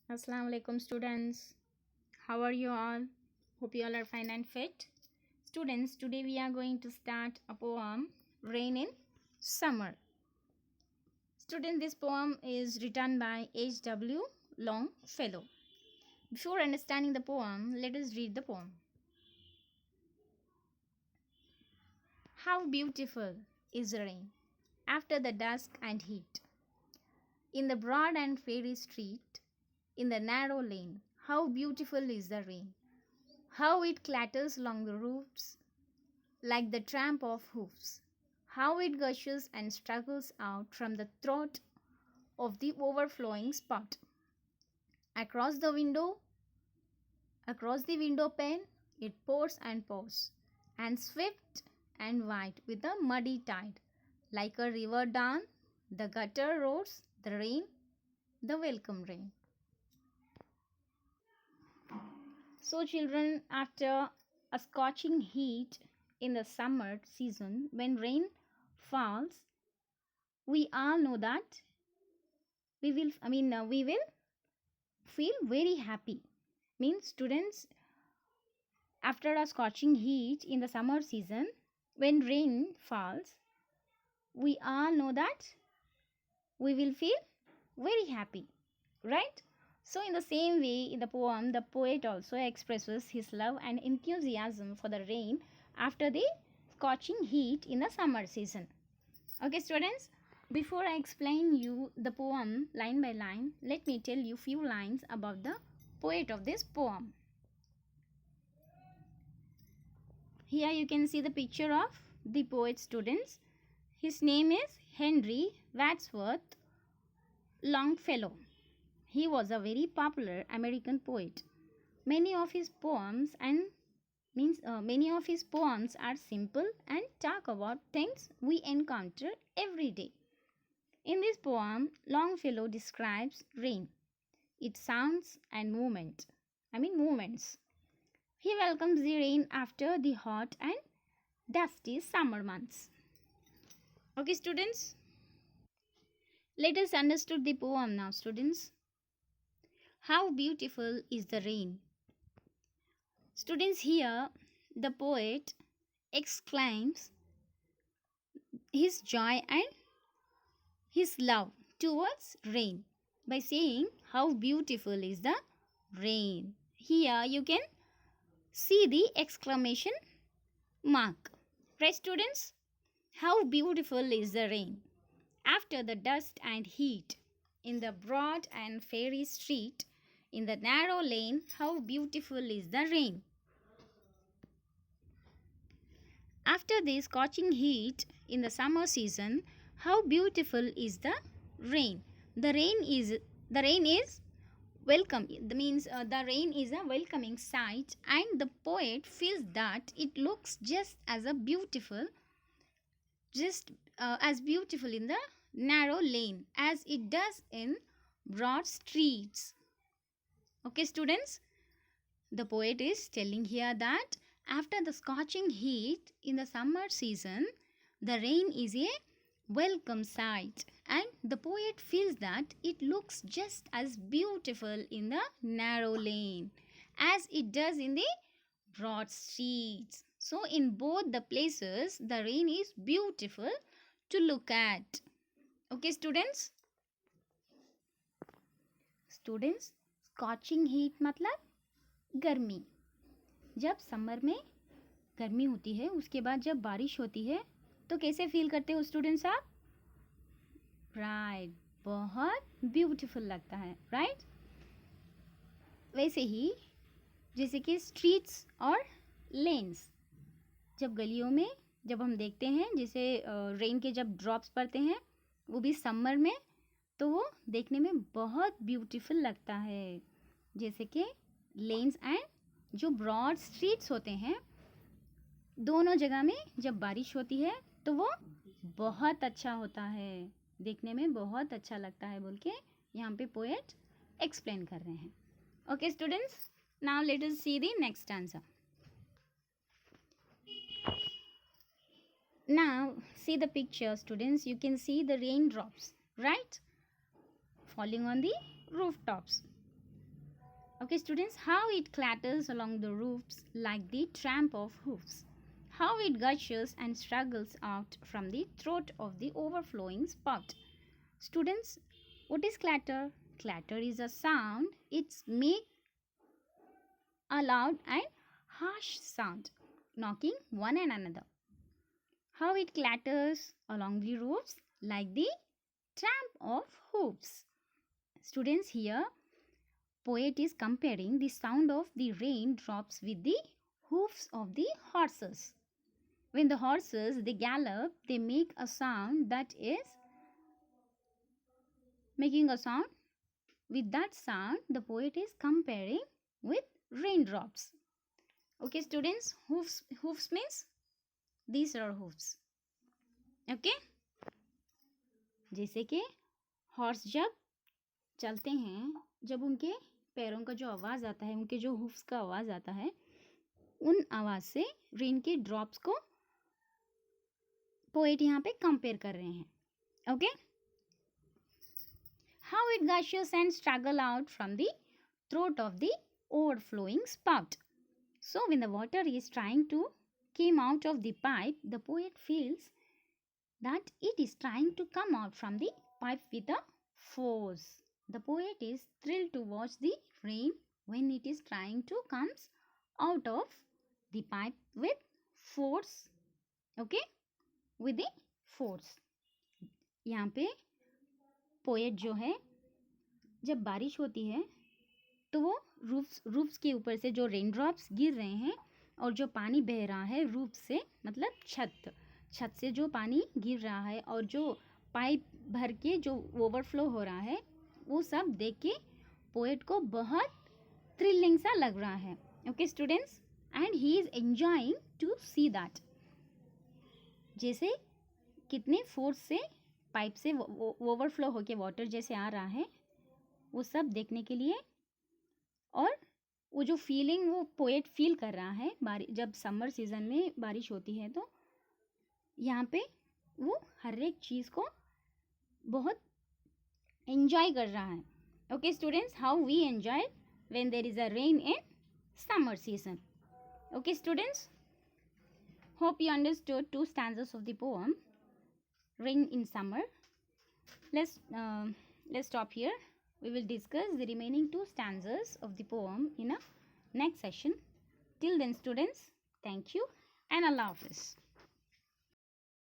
Assalamu alaikum students. How are you all? Hope you all are fine and fit. Students, today we are going to start a poem Rain in Summer. Student, this poem is written by H.W. Longfellow. Before understanding the poem, let us read the poem. How beautiful is the rain after the dusk and heat. In the broad and fairy street, in the narrow lane, how beautiful is the rain. How it clatters along the roofs like the tramp of hoofs. How it gushes and struggles out from the throat of the overflowing spot. Across the window, across the window pane, it pours and pours, and swift and white with a muddy tide. Like a river down, the gutter roars the rain, the welcome rain. So, children, after a scorching heat in the summer season, when rain falls, we all know that we will feel very happy. Means students, after a scorching heat in the summer season, when rain falls, we all know that we will feel very happy, right? So, in the same way, in the poem, the poet also expresses his love and enthusiasm for the rain after the scorching heat in the summer season. Okay, students, before I explain you the poem line by line, let me tell you few lines about the poet of this poem. Here you can see the picture of the poet, students. His name is Henry Wadsworth Longfellow. He was a very popular American poet. Many of his poems are simple and talk about things we encounter every day. In this poem, Longfellow describes rain, its sounds and movements. He welcomes the rain after the hot and dusty summer months. Okay, students, let us understand the poem now, students. How beautiful is the rain. Students, here the poet exclaims his joy and his love towards rain by saying how beautiful is the rain. Here you can see the exclamation mark. Right, students? How beautiful is the rain after the dust and heat in the broad and fairy street, in the narrow lane, how beautiful is the rain. After the scorching heat in the summer season, how beautiful is the rain. The rain is welcome. The rain is a welcoming sight, and the poet feels that it looks just as beautiful in the narrow lane as it does in broad streets. Okay, students, the poet is telling here that after the scorching heat in the summer season, the rain is a welcome sight, and the poet feels that it looks just as beautiful in the narrow lane as it does in the broad streets. So, in both the places, the rain is beautiful to look at. Okay, students? Students, scorching heat मतलब गर्मी. जब summer में गर्मी होती है, उसके बाद जब बारिश होती है, तो कैसे फील करते हो स्टूडेंट्स आप? राइट, बहुत ब्यूटीफुल लगता है, राइट? वैसे ही जैसे कि स्ट्रीट्स और लेन्स, जब गलियों में जब हम देखते हैं, जैसे रेन के जब ड्रॉप्स पड़ते हैं, वो भी समर में, तो वो देखने में बहुत ब्यूटीफुल लगता है. जैसे कि लेन्स एंड जो ब्रॉड स्ट्रीट्स होते हैं, दोनों जगह में जब बारिश होती है तो वो बहुत अच्छा होता है, देखने में बहुत अच्छा लगता है बोल के यहाँ पे पोएट एक्सप्लेन कर रहे हैं. Okay students, now let us see the next answer. Now see the picture, students. You can see the raindrops, right, falling on the rooftops. Okay, students, how it clatters along the roofs like the tramp of hoofs. How it gushes and struggles out from the throat of the overflowing spout. Students, what is clatter? Clatter is a sound. It's make a loud and harsh sound, knocking one and another. How it clatters along the roofs like the tramp of hoofs. Students, here poet is comparing the sound of the rain drops with the hoofs of the horses. When the horses they gallop, they make a sound that is making a sound. With that sound, the poet is comparing with raindrops. Okay, students, hoofs means these are hoofs. Okay, जैसे कि horse जब चलते हैं, जब उनके पैरों का जो आवाज़ आता है, उनके जो हुफ्स का आवाज़ आता है, उन आवाज़ से रेन के ड्रॉप्स को पोएट यहाँ पे कंपेयर कर रहे हैं. Okay, how it gushes and struggle out from the throat of the overflowing spout. So when the water is trying to come out of the pipe, the poet feels that it is trying to come out from the pipe with a force. The poet is thrilled to watch the rain when it is trying to come out of the pipe with force. Okay, with the force. यहाँ पे poet जो है, जब बारिश होती है तो वो रूफ्स के ऊपर से जो रेन ड्रॉप्स गिर रहे हैं और जो पानी बह रहा है रूफ से, मतलब छत से जो पानी गिर रहा है और जो पाइप भर के जो ओवरफ्लो हो रहा है, वो सब देख के पोएट को बहुत थ्रिलिंग सा लग रहा है. Okay students, and he is enjoying to see that. जैसे कितने फोर्स से पाइप से ओवरफ्लो होके वाटर जैसे आ रहा है, वो सब देखने के लिए. और वो जो फीलिंग वो पोएट फील कर रहा है जब समर सीज़न में बारिश होती है, तो यहाँ पे वो हर एक चीज़ को बहुत एंजॉय कर रहा है. Okay students, how we enjoy when there is a rain in summer season. Okay students, hope you understood 2 stanzas of the poem Rain in Summer. Let's stop here. We will discuss the remaining 2 stanzas of the poem in a next session. Till then students, thank you and Allah Hafiz.